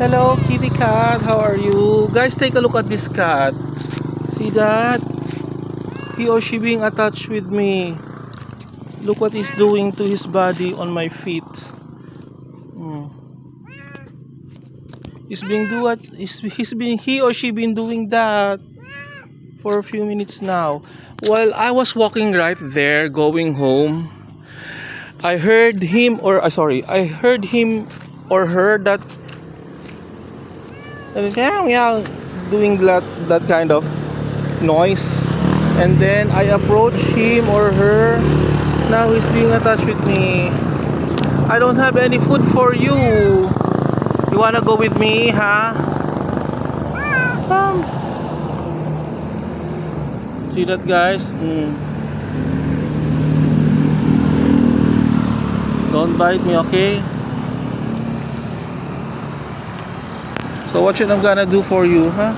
Hello, kitty cat. How are you? Guys, take a look at this cat. See that? He or she being attached with me. Look what he's doing to his body on my feet. Hmm. He or she been doing that for a few minutes now. While I was walking right there going home, I heard him or I heard him or her that meow, doing that kind of noise, and then I approach him or her. Now he's being attached with me. I don't have any food for you. You wanna go with me, huh? Come. See that, guys? Don't bite me, okay? So what should I'm gonna do for you, huh?